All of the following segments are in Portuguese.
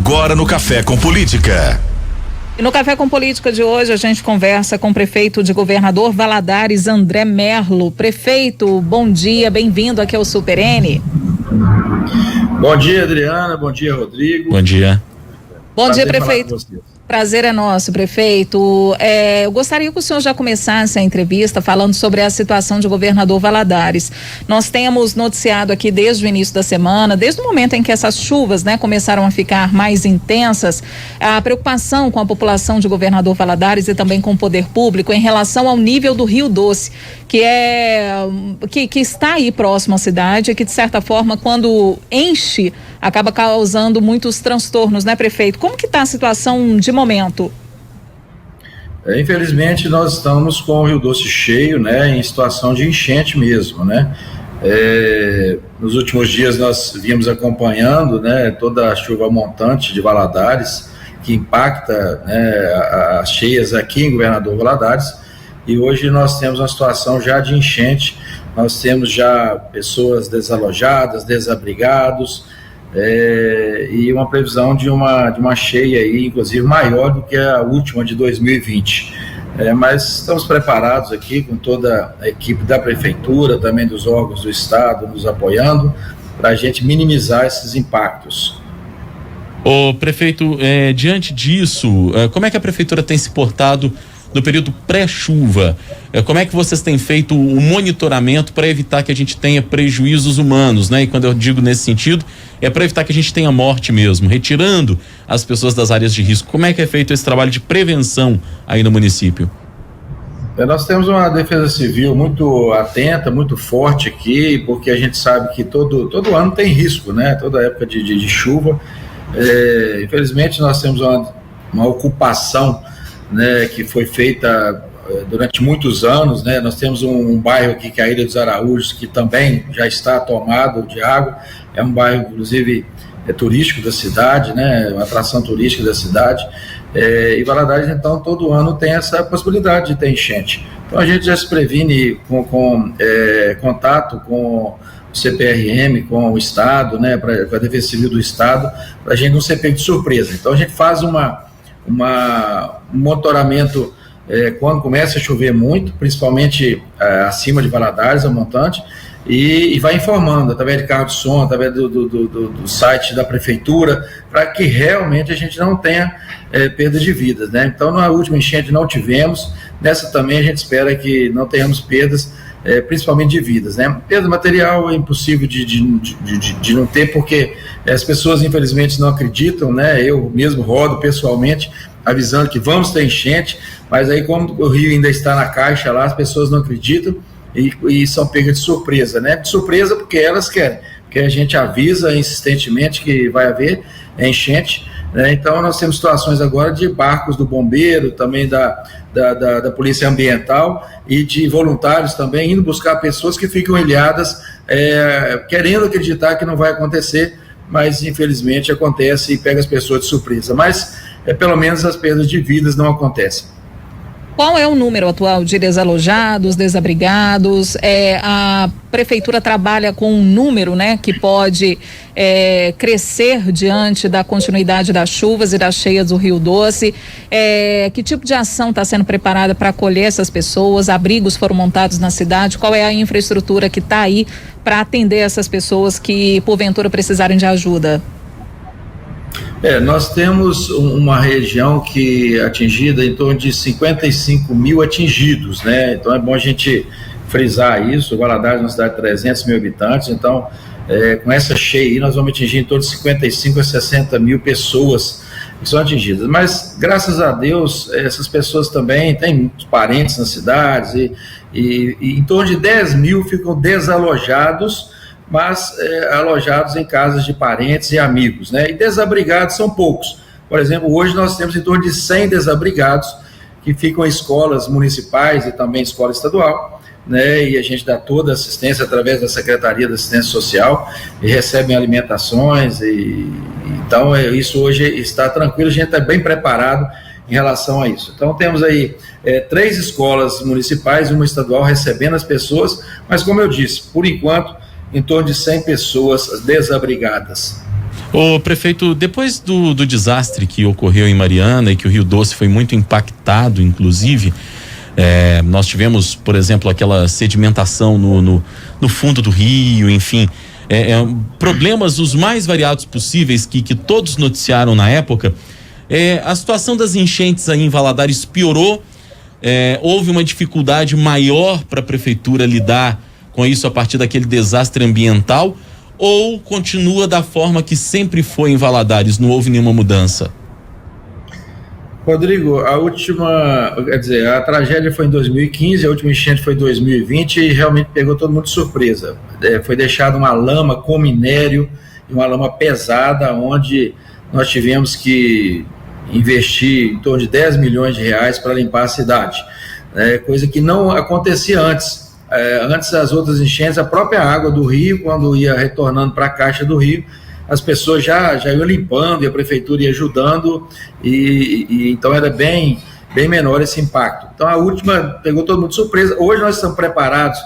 Agora no Café com Política. E no Café com Política de hoje a gente conversa com o prefeito de Governador Valadares, André Merlo. Prefeito, bom dia, bem-vindo aqui ao Super N. Bom dia, Adriana, bom dia, Rodrigo. Bom dia. Bom dia, prefeito. Prazer é nosso, prefeito. Eu gostaria que o senhor já começasse a entrevista falando sobre a situação de Governador Valadares. Nós temos noticiado aqui desde o início da semana, desde o momento em que essas chuvas, começaram a ficar mais intensas, a preocupação com a população de Governador Valadares e também com o poder público em relação ao nível do Rio Doce, que está aí próximo à cidade, que de certa forma, quando enche, acaba causando muitos transtornos, né, prefeito? Como que está a situação de momento? Infelizmente, nós estamos com o Rio Doce cheio, em situação de enchente mesmo, Nos últimos dias nós viemos acompanhando, toda a chuva montante de Valadares, que impacta, as cheias aqui em Governador Valadares, e hoje nós temos uma situação já de enchente, nós temos já pessoas desalojadas, desabrigados, e uma previsão de uma cheia aí, inclusive maior do que a última de 2020. Mas estamos preparados aqui com toda a equipe da prefeitura, também dos órgãos do estado nos apoiando, para a gente minimizar esses impactos. Ô prefeito, diante disso, como é que a prefeitura tem se portado no período pré-chuva? Como é que vocês têm feito o monitoramento para evitar que a gente tenha prejuízos humanos, E quando eu digo nesse sentido, é para evitar que a gente tenha morte mesmo, retirando as pessoas das áreas de risco. Como é que é feito esse trabalho de prevenção aí no município? Nós temos uma defesa civil muito atenta, muito forte aqui, porque a gente sabe que todo ano tem risco, Toda época de chuva. Infelizmente nós temos uma ocupação, que foi feita durante muitos anos, Nós temos um bairro aqui que é a Ilha dos Araújos, que também já está tomado de água, é um bairro inclusive turístico da cidade, uma atração turística da cidade, e Valadares então todo ano tem essa possibilidade de ter enchente. Então a gente já se previne com contato com o CPRM, com o Estado, para a Defesa Civil do Estado, para a gente não ser pego de surpresa. Então a gente faz um monitoramento quando começa a chover muito, principalmente acima de Valadares, a montante, e vai informando através de carro de som, através do site da prefeitura, para que realmente a gente não tenha perda de vidas, Então, na última enchente não tivemos, nessa também a gente espera que não tenhamos perdas, principalmente de vidas, Perda material é impossível de não ter, porque as pessoas infelizmente não acreditam, Eu mesmo rodo pessoalmente avisando que vamos ter enchente, mas aí como o rio ainda está na caixa lá, as pessoas não acreditam e são pegas de surpresa, De surpresa porque elas querem, porque a gente avisa insistentemente que vai haver enchente, Então nós temos situações agora de barcos do bombeiro, também da polícia ambiental e de voluntários também indo buscar pessoas que ficam ilhadas, querendo acreditar que não vai acontecer, mas infelizmente acontece e pega as pessoas de surpresa, mas pelo menos as perdas de vidas não acontecem. Qual é o número atual de desalojados, desabrigados? A prefeitura trabalha com um número, que pode crescer diante da continuidade das chuvas e das cheias do Rio Doce. Que tipo de ação está sendo preparada para acolher essas pessoas? Abrigos foram montados na cidade? Qual é a infraestrutura que está aí para atender essas pessoas que porventura precisarem de ajuda? Nós temos uma região que é atingida em torno de 55 mil atingidos, Então é bom a gente frisar isso. O Valadares é uma cidade de 300 mil habitantes, então com essa cheia aí nós vamos atingir em torno de 55 a 60 mil pessoas que são atingidas. Mas graças a Deus essas pessoas também têm muitos parentes nas cidades e em torno de 10 mil ficam desalojados, mas alojados em casas de parentes e amigos, E desabrigados são poucos. Por exemplo, hoje nós temos em torno de 100 desabrigados que ficam em escolas municipais e também escola estadual, E a gente dá toda a assistência através da Secretaria da Assistência Social e recebem alimentações, então isso hoje está tranquilo, a gente está bem preparado em relação a isso. Então temos aí 3 escolas municipais e uma estadual recebendo as pessoas, mas como eu disse, por enquanto em torno de 100 pessoas desabrigadas. Ô prefeito, depois do desastre que ocorreu em Mariana e que o Rio Doce foi muito impactado, inclusive, nós tivemos, por exemplo, aquela sedimentação no fundo do rio, enfim, problemas os mais variados possíveis que todos noticiaram na época. A situação das enchentes aí em Valadares piorou, houve uma dificuldade maior para a prefeitura lidar com isso a partir daquele desastre ambiental, ou continua da forma que sempre foi em Valadares, não houve nenhuma mudança? Rodrigo, a tragédia foi em 2015, a última enchente foi em 2020 e realmente pegou todo mundo de surpresa. Foi deixada uma lama com minério, uma lama pesada, onde nós tivemos que investir em torno de 10 milhões de reais para limpar a cidade, coisa que não acontecia antes. Antes das outras enchentes, a própria água do rio, quando ia retornando para a caixa do rio, as pessoas já iam limpando e a prefeitura ia ajudando, e então era bem menor esse impacto. Então a última pegou todo mundo de surpresa. Hoje nós estamos preparados,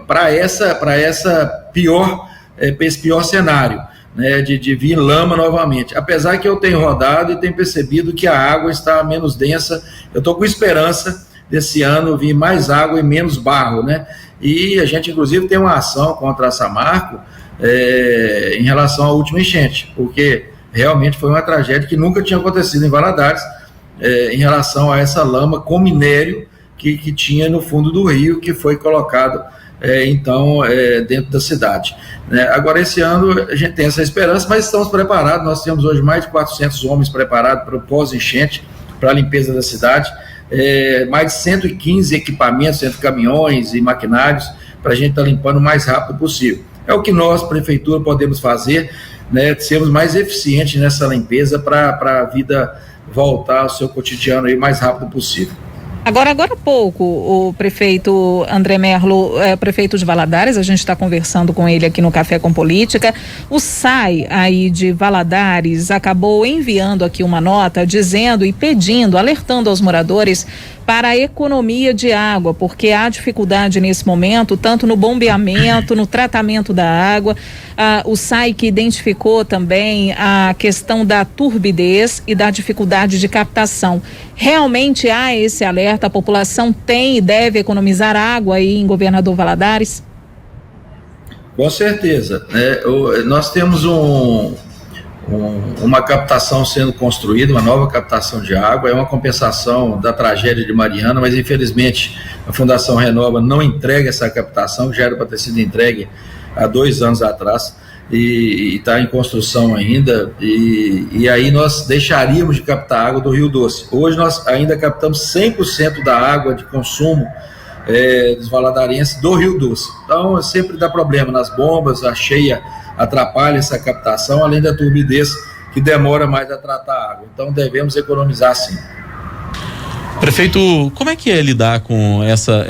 para esse pior cenário, de vir lama novamente. Apesar que eu tenho rodado e tenho percebido que a água está menos densa, eu estou com esperança desse ano vir mais água e menos barro, E a gente, inclusive, tem uma ação contra a Samarco em relação à última enchente, porque realmente foi uma tragédia que nunca tinha acontecido em Valadares, em relação a essa lama com minério que tinha no fundo do rio, que foi colocado, dentro da cidade. Agora, esse ano, a gente tem essa esperança, mas estamos preparados. Nós temos hoje mais de 400 homens preparados para o pós-enchente, para a limpeza da cidade. Mais de 115 equipamentos entre caminhões e maquinários para a gente estar limpando o mais rápido possível. É o que nós, prefeitura, podemos fazer, sermos mais eficientes nessa limpeza para a vida voltar ao seu cotidiano aí o mais rápido possível. Agora há pouco, o prefeito André Merlo, prefeito de Valadares, a gente está conversando com ele aqui no Café com Política. O SAI aí de Valadares acabou enviando aqui uma nota dizendo e pedindo, alertando aos moradores para a economia de água, porque há dificuldade nesse momento, tanto no bombeamento, no tratamento da água. O SAI que identificou também a questão da turbidez e da dificuldade de captação. Realmente há esse alerta, a população tem e deve economizar água aí em Governador Valadares? Com certeza. Nós temos uma captação sendo construída, uma nova captação de água, é uma compensação da tragédia de Mariana, mas infelizmente a Fundação Renova não entrega essa captação, que já era para ter sido entregue há 2 anos atrás, e está em construção ainda, e aí nós deixaríamos de captar água do Rio Doce. Hoje nós ainda captamos 100% da água de consumo dos valadarenses do Rio Doce. Então sempre dá problema nas bombas, a cheia atrapalha essa captação, além da turbidez que demora mais a tratar a água. Então devemos economizar sim. Prefeito, como é que é lidar com essa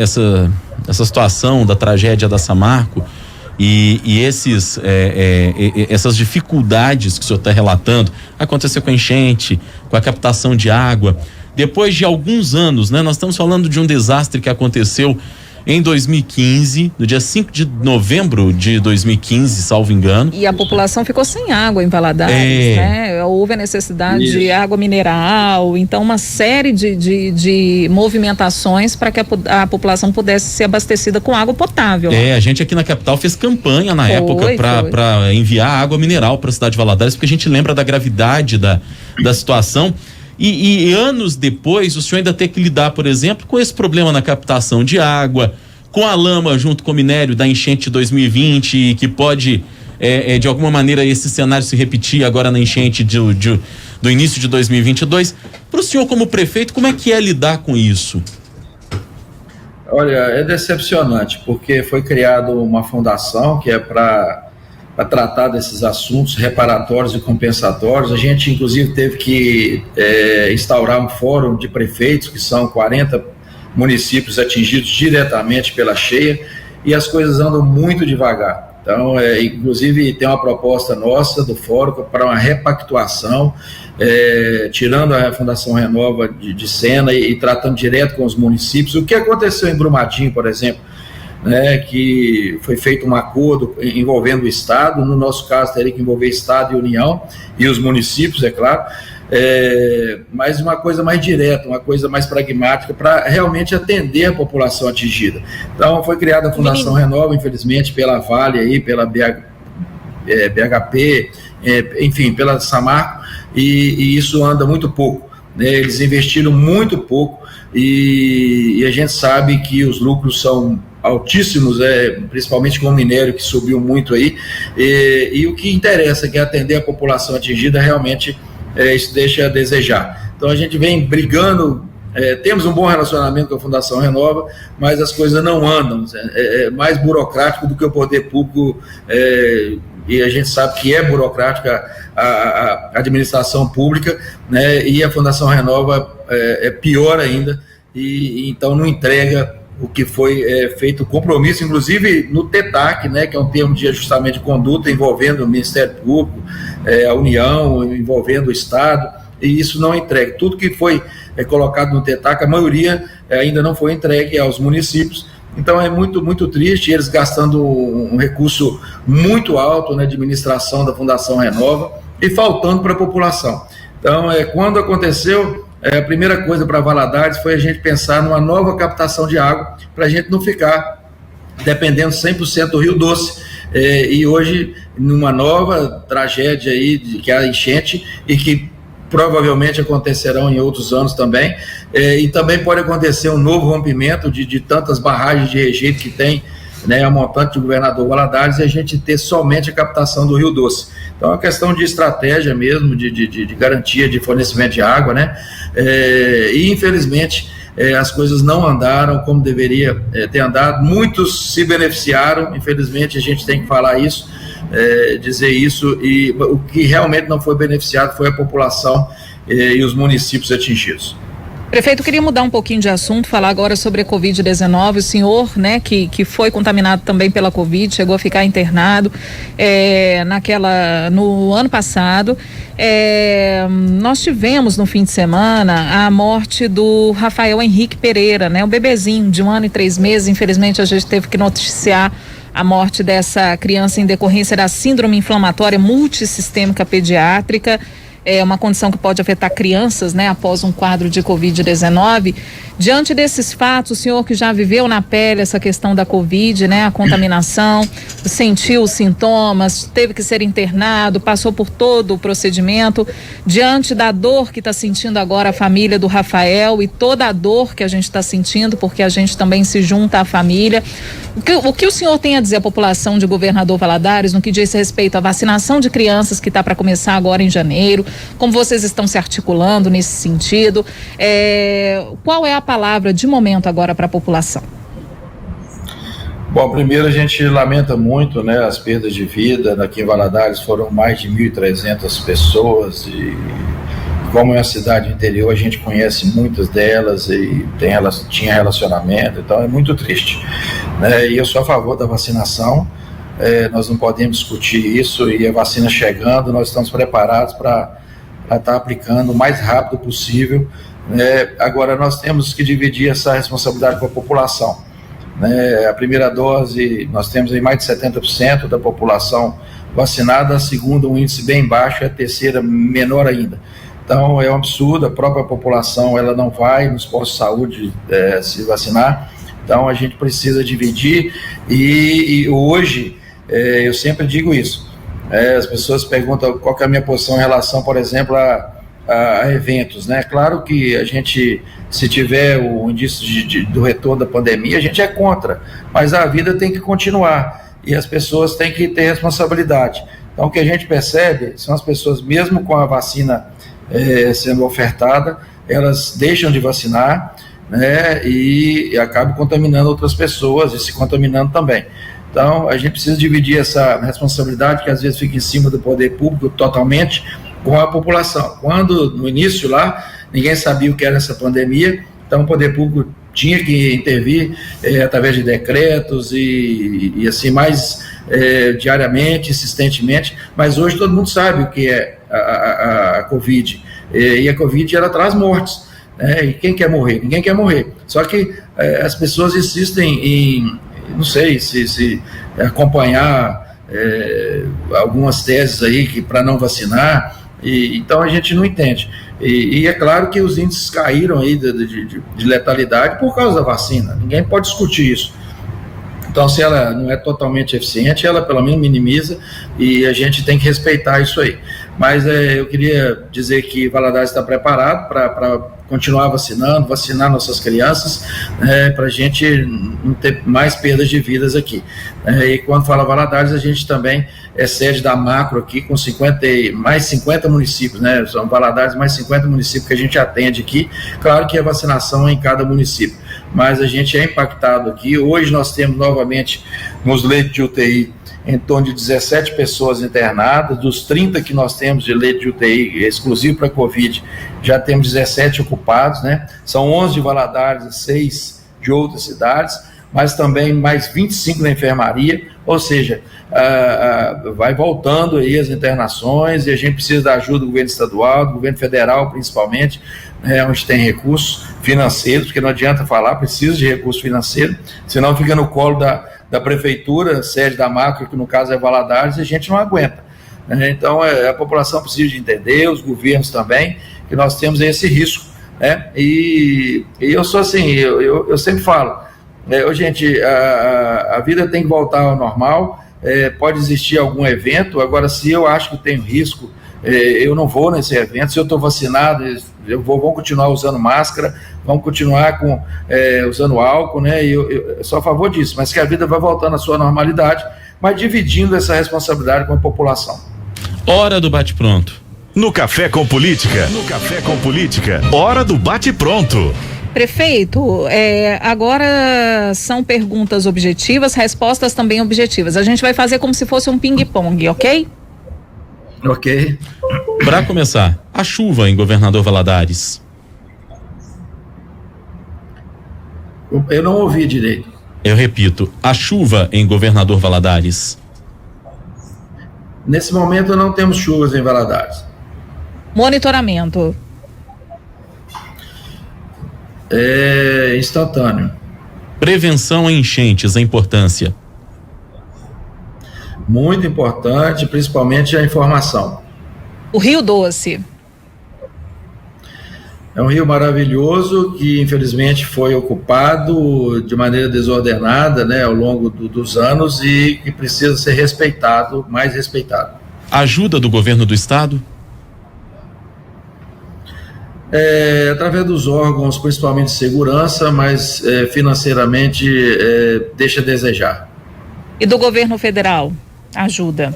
situação da tragédia da Samarco e essas dificuldades que o senhor está relatando? Aconteceu com a enchente, com a captação de água, depois de alguns anos, Nós estamos falando de um desastre que aconteceu em 2015, no dia 5 de novembro de 2015, salvo engano. E a população ficou sem água em Valadares, Houve a necessidade de água mineral, então uma série de movimentações para que a população pudesse ser abastecida com água potável. A gente aqui na capital fez campanha na época para enviar água mineral para a cidade de Valadares, porque a gente lembra da gravidade da situação. E anos depois, o senhor ainda tem que lidar, por exemplo, com esse problema na captação de água, com a lama junto com o minério da enchente de 2020, que pode, de alguma maneira, esse cenário se repetir agora na enchente do início de 2022. Para o senhor, como prefeito, como é que é lidar com isso? Olha, é decepcionante, porque foi criada uma fundação que é para tratar desses assuntos reparatórios e compensatórios. A gente, inclusive, teve que instaurar um fórum de prefeitos, que são 40 municípios atingidos diretamente pela cheia, e as coisas andam muito devagar. Então, inclusive, tem uma proposta nossa do fórum para uma repactuação, tirando a Fundação Renova de cena e tratando direto com os municípios. O que aconteceu em Brumadinho, por exemplo? né, que foi feito um acordo envolvendo o Estado. No nosso caso, teria que envolver Estado e União, e os municípios, é claro, mas uma coisa mais direta, uma coisa mais pragmática, para realmente atender a população atingida. Então, foi criada a Fundação Renova, infelizmente, pela Vale, aí, pela BHP, enfim, pela Samarco, e isso anda muito pouco, né? Eles investiram muito pouco, e a gente sabe que os lucros são altíssimos, principalmente com o minério, que subiu muito aí, e o que interessa, que é atender a população atingida, realmente isso deixa a desejar. Então a gente vem brigando, temos um bom relacionamento com a Fundação Renova, mas as coisas não andam, é mais burocrático do que o poder público, e a gente sabe que é burocrática a administração pública, né, e a Fundação Renova é pior ainda, e então não entrega o que foi feito, compromisso, inclusive no TETAC, né, que é um termo de ajustamento de conduta envolvendo o Ministério Público, a União, envolvendo o Estado, e isso não é entregue. Tudo que foi colocado no TETAC, a maioria ainda não foi entregue aos municípios. Então é muito, muito triste, eles gastando um recurso muito alto na administração da Fundação Renova e faltando para a população. Então, quando aconteceu, a primeira coisa para Valadares foi a gente pensar numa nova captação de água, para a gente não ficar dependendo 100% do Rio Doce, e hoje numa nova tragédia aí, que é a enchente, e que provavelmente acontecerão em outros anos também, e também pode acontecer um novo rompimento de tantas barragens de rejeito que tem, né, a montante do governador Valadares, e a gente ter somente a captação do Rio Doce. Então é uma questão de estratégia mesmo, de garantia de fornecimento de água, né, e infelizmente as coisas não andaram como deveria ter andado. Muitos se beneficiaram, infelizmente a gente tem que falar isso, dizer isso, e o que realmente não foi beneficiado foi a população e os municípios atingidos. Prefeito, queria mudar um pouquinho de assunto, falar agora sobre a Covid-19. O senhor, né, que foi contaminado também pela Covid, chegou a ficar internado no ano passado. Nós tivemos no fim de semana a morte do Rafael Henrique Pereira, né, um bebezinho de 1 ano e 3 meses. Infelizmente a gente teve que noticiar a morte dessa criança em decorrência da síndrome inflamatória multissistêmica pediátrica. É uma condição que pode afetar crianças, né, após um quadro de Covid-19. Diante desses fatos, o senhor que já viveu na pele essa questão da Covid, né, a contaminação, sentiu os sintomas, teve que ser internado, passou por todo o procedimento, diante da dor que está sentindo agora a família do Rafael e toda a dor que a gente está sentindo, porque a gente também se junta à família. O que o senhor tem a dizer à população de Governador Valadares no que diz respeito à vacinação de crianças que está para começar agora em janeiro? Como vocês estão se articulando nesse sentido? Qual é a palavra de momento agora para a população? Bom, primeiro a gente lamenta muito, né, as perdas de vida. Aqui em Valadares foram mais de 1.300 pessoas, e como é uma cidade interior, a gente conhece muitas delas e tinha relacionamento, então é muito triste, né? E eu sou a favor da vacinação. Nós não podemos discutir isso, e a vacina chegando, nós estamos preparados para estar aplicando o mais rápido possível, né? Agora nós temos que dividir essa responsabilidade com a população, né? A primeira dose, nós temos aí mais de 70% da população vacinada, a segunda um índice bem baixo, e a terceira menor ainda. Então é um absurdo, a própria população ela não vai nos postos de saúde se vacinar, então a gente precisa dividir, e hoje eu sempre digo isso, as pessoas perguntam qual que é a minha posição em relação, por exemplo, a eventos, né? Claro que a gente, se tiver o indício do retorno da pandemia, a gente é contra, mas a vida tem que continuar, e as pessoas têm que ter responsabilidade. Então o que a gente percebe são as pessoas, mesmo com a vacina sendo ofertada, elas deixam de vacinar, né, e acabam contaminando outras pessoas e se contaminando também. Então a gente precisa dividir essa responsabilidade, que às vezes fica em cima do poder público totalmente, com a população. Quando no início lá ninguém sabia o que era essa pandemia, então o poder público tinha que intervir através de decretos e assim mais diariamente, insistentemente, mas hoje todo mundo sabe o que é a Covid, e a Covid ela traz mortes, né? E quem quer morrer? Ninguém quer morrer, só que as pessoas insistem não sei se acompanhar algumas teses aí que para não vacinar, então a gente não entende. E é claro que os índices caíram aí de letalidade por causa da vacina, ninguém pode discutir isso. Então, se ela não é totalmente eficiente, ela pelo menos minimiza, e a gente tem que respeitar isso aí. Mas eu queria dizer que Valadares está preparado para continuar vacinar nossas crianças, para a gente não ter mais perdas de vidas aqui. E quando fala Valadares, a gente também é sede da Macro aqui, com mais 50 municípios, né? São Valadares mais 50 municípios que a gente atende aqui. Claro que a vacinação é em cada município, mas a gente é impactado aqui. Hoje nós temos novamente nos leitos de UTI em torno de 17 pessoas internadas. Dos 30 que nós temos de leito de UTI exclusivo para Covid, já temos 17 ocupados, né? São 11 de Valadares e 6 de outras cidades, mas também mais 25 na enfermaria, ou seja, vai voltando aí as internações, e a gente precisa da ajuda do governo estadual, do governo federal principalmente, onde tem recursos financeiros, porque não adianta falar, precisa de recurso financeiro, senão fica no colo da prefeitura, sede da Macro, que no caso é Valadares, e a gente não aguenta. Então a população precisa de entender, os governos também, que nós temos esse risco, né? E eu sou assim, eu sempre falo, gente, a vida tem que voltar ao normal, pode existir algum evento, agora se eu acho que tem risco, eu não vou nesse evento. Se eu estou vacinado, vou continuar usando máscara, vamos continuar usando álcool, né? Eu sou a favor disso, mas que a vida vai voltando à sua normalidade, mas dividindo essa responsabilidade com a população. Hora do bate-pronto. No Café com Política. Hora do bate-pronto. Prefeito, agora são perguntas objetivas, respostas também objetivas. A gente vai fazer como se fosse um ping-pong, ok? Ok. Para começar, a chuva em Governador Valadares. Eu não ouvi direito. Eu repito, a chuva em Governador Valadares. Nesse momento não temos chuvas em Valadares. Monitoramento. Instantâneo. Prevenção a enchentes, a importância. Muito importante, principalmente a informação. O Rio Doce. É um rio maravilhoso que infelizmente foi ocupado de maneira desordenada, né, ao longo dos anos, e que precisa ser respeitado, mais respeitado. Ajuda do governo do estado? Através dos órgãos, principalmente de segurança, mas financeiramente deixa a desejar. E do governo federal? Ajuda?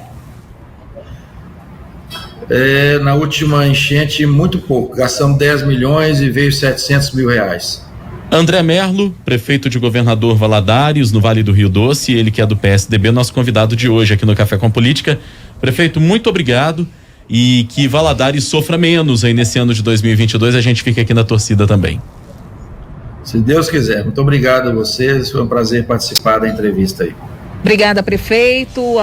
Na última enchente, muito pouco. Gastamos 10 milhões e veio 700 mil reais. André Merlo, prefeito de Governador Valadares, no Vale do Rio Doce, ele que é do PSDB, nosso convidado de hoje aqui no Café com Política. Prefeito, muito obrigado, e que Valadares sofra menos aí nesse ano de 2022, a gente fica aqui na torcida também. Se Deus quiser. Muito obrigado a vocês, foi um prazer participar da entrevista aí. Obrigada, prefeito.